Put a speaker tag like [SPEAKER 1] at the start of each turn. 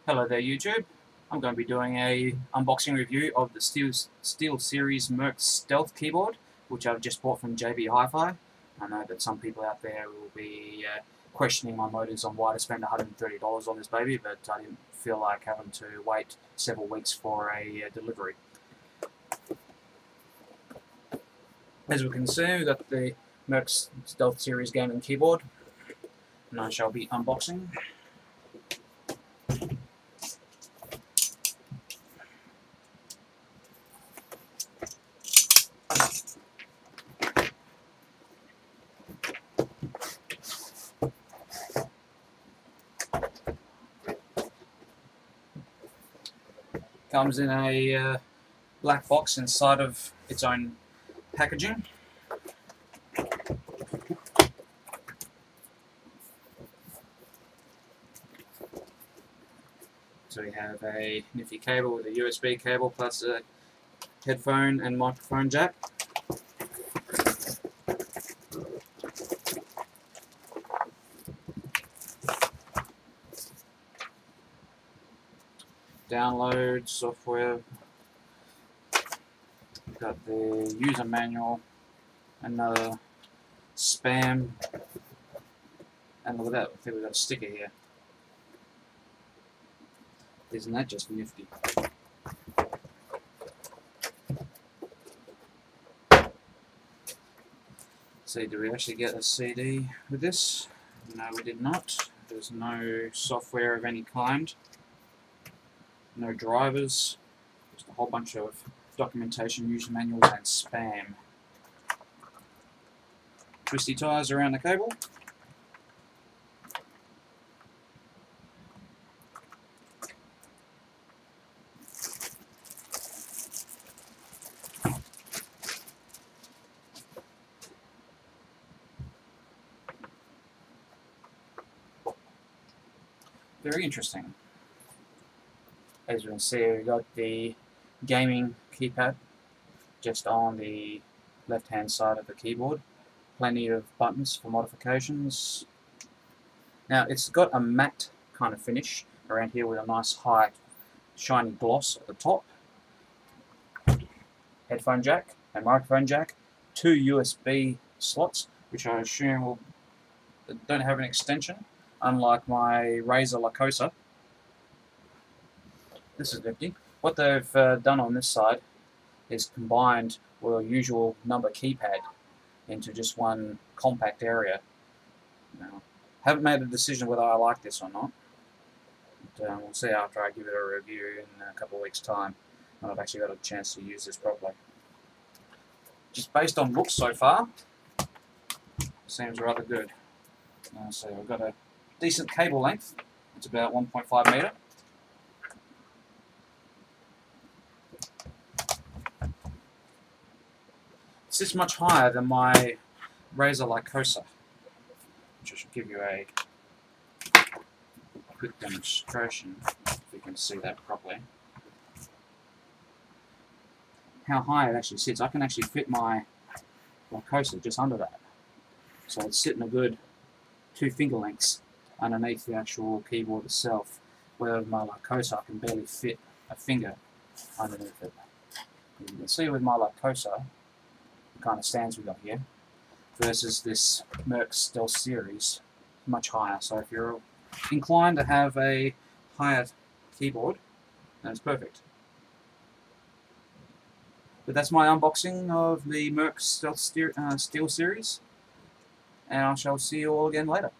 [SPEAKER 1] Hello there YouTube. I'm going to be doing a unboxing review of the Steelseries Merc Stealth keyboard, which I've just bought from JB Hi-Fi. I know that some people out there will be questioning my motives on why to spend $130 on this baby, but I didn't feel like having to wait several weeks for a delivery. As we can see, we've got the Merc Stealth Series gaming keyboard, and I shall be unboxing. Comes in a black box inside of its own packaging. So we have a nifty cable with a USB cable plus a headphone and microphone jack. Download software. We've got the user manual, another spam, and look at that, I think we've got a sticker here. Isn't that just nifty? See, do we actually get a CD with this? No, we did not. There's no software of any kind. No drivers, just a whole bunch of documentation, user manuals, and spam. Twisty ties around the cable. Very interesting. As you can see, we've got the gaming keypad just on the left hand side of the keyboard. Plenty of buttons for modifications. Now it's got a matte kind of finish around here with a nice high shiny gloss at the top. Headphone jack and microphone jack. 2 USB slots, which I assume don't have an extension, unlike my Razer Lycosa. This is nifty. What they've done on this side is combined with a usual number keypad into just one compact area. Now, haven't made a decision whether I like this or not. But, we'll see after I give it a review in a couple of weeks' time when I've actually got a chance to use this properly. Just based on looks so far, seems rather good. So I've got a decent cable length. It's about 1.5 meter. This is much higher than my Razer Lycosa, which I should give you a quick demonstration if you can see that properly. How high it actually sits. I can actually fit my Lycosa just under that. So it's sitting a good 2 finger lengths underneath the actual keyboard itself, where with my Lycosa I can barely fit a finger underneath it. And you can see with my Lycosa, kind of stands we got here, versus this Merc Stealth series, much higher. So if you're inclined to have a higher keyboard, then it's perfect. But that's my unboxing of the Merc Stealth Steelseries, and I shall see you all again later.